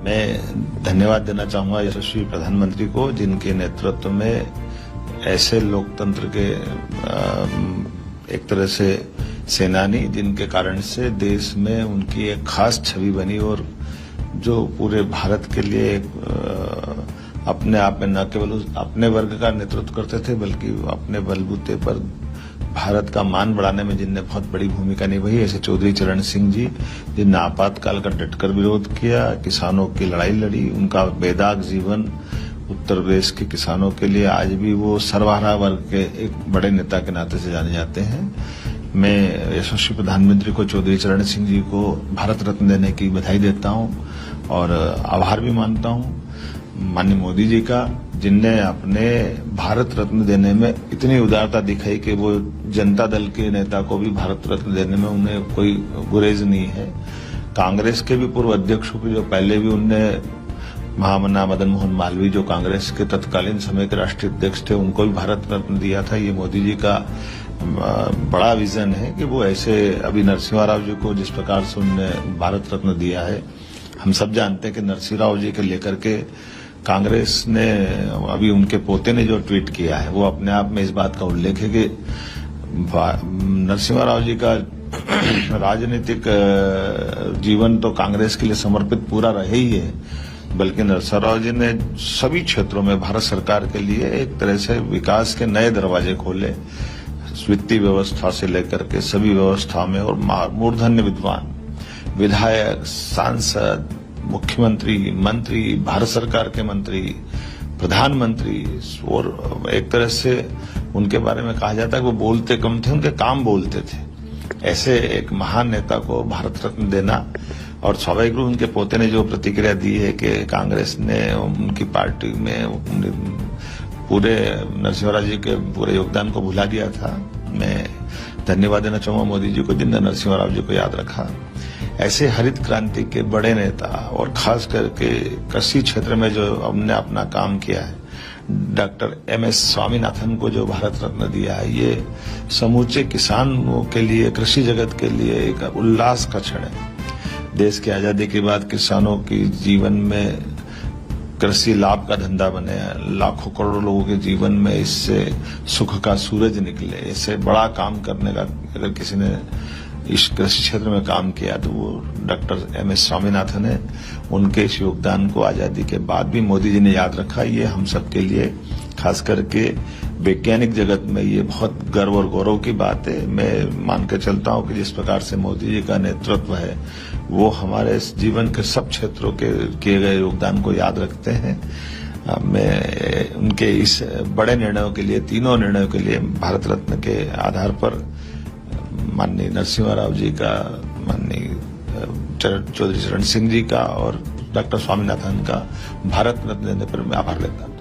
मैं धन्यवाद देना चाहूंगा यशस्वी प्रधानमंत्री को, जिनके नेतृत्व में ऐसे लोकतंत्र के एक तरह से सेनानी, जिनके कारण से देश में उनकी एक खास छवि बनी और जो पूरे भारत के लिए अपने आप में न केवल अपने वर्ग का नेतृत्व करते थे बल्कि अपने बलबूते पर भारत का मान बढ़ाने में जिनने बहुत बड़ी भूमिका निभाई, ऐसे चौधरी चरण सिंह जी, जिनने आपातकाल का डटकर विरोध किया, किसानों की लड़ाई लड़ी, उनका बेदाग जीवन उत्तर प्रदेश के किसानों के लिए आज भी वो सर्वहारा वर्ग के एक बड़े नेता के नाते से जाने जाते हैं। मैं यशस्वी प्रधानमंत्री को, चौधरी चरण सिंह जी को भारत रत्न देने की बधाई देता हूं और आभार भी मानता हूं माननीय मोदी जी का, जिनने अपने भारत रत्न देने में इतनी उदारता दिखाई कि वो जनता दल के नेता को भी भारत रत्न देने में उन्हें कोई गुरेज नहीं है। कांग्रेस के भी पूर्व अध्यक्षों को, जो पहले भी उनने महामना मदन मोहन मालवीय, जो कांग्रेस के तत्कालीन समय के राष्ट्रीय अध्यक्ष थे, उनको भी भारत रत्न दिया था। ये मोदी जी का बड़ा विजन है कि वो ऐसे अभी नरसिम्हा राव जी को जिस प्रकार से उन्होंने भारत रत्न दिया है, हम सब जानते हैं कि नरसिम्हा राव जी के लेकर के कांग्रेस ने, अभी उनके पोते ने जो ट्वीट किया है, वो अपने आप में इस बात का उल्लेख है कि नरसिम्हा राव जी का राजनीतिक जीवन तो कांग्रेस के लिए समर्पित पूरा रहे ही है, बल्कि नरसिम्हा राव जी ने सभी क्षेत्रों में भारत सरकार के लिए एक तरह से विकास के नए दरवाजे खोले, वित्तीय व्यवस्था से लेकर के सभी व्यवस्था में, और मूर्धन्य विद्वान, विधायक, सांसद, मुख्यमंत्री, मंत्री, भारत सरकार के मंत्री, प्रधानमंत्री, और एक तरह से उनके बारे में कहा जाता है कि वो बोलते कम थे, उनके काम बोलते थे। ऐसे एक महान नेता को भारत रत्न देना, और स्वाभाविक रूप उनके पोते ने जो प्रतिक्रिया दी है कि कांग्रेस ने उनकी पार्टी में पूरे नरसिम्हा राव जी के पूरे योगदान को भुला दिया था। मैं धन्यवाद देना चाहूंगा मोदी जी को, जिन्होंने नरसिम्हा राव जी को याद रखा। ऐसे हरित क्रांति के बड़े नेता, और खास करके कृषि क्षेत्र में जो हमने अपना काम किया है, डॉक्टर MS स्वामीनाथन को जो भारत रत्न दिया है, ये समूचे किसानों के लिए, कृषि जगत के लिए एक उल्लास का क्षण है। देश की आजादी के बाद किसानों की जीवन में कृषि लाभ का धंधा बने, लाखों करोड़ों लोगों के जीवन में इससे सुख का सूरज निकले। इससे बड़ा काम करने का अगर किसी ने इस कृषि क्षेत्र में काम किया तो वो डॉक्टर MS स्वामीनाथन है। उनके इस योगदान को आजादी के बाद भी मोदी जी ने याद रखा। ये हम सबके लिए, खास करके वैज्ञानिक जगत में, ये बहुत गर्व और गौरव की बात है। मैं मान के चलता हूं कि जिस प्रकार से मोदी जी का नेतृत्व है, वो हमारे जीवन के सब क्षेत्रों के किए गए योगदान को याद रखते हैं। मैं उनके इस बड़े निर्णयों के लिए, तीनों निर्णयों के लिए भारत रत्न के आधार पर माननीय नरसिम्हा राव जी का, माननीय चौधरी चरण सिंह जी का और डॉक्टर स्वामीनाथन का भारत रत्न देने पर मैं आभार व्यक्त करता हूं।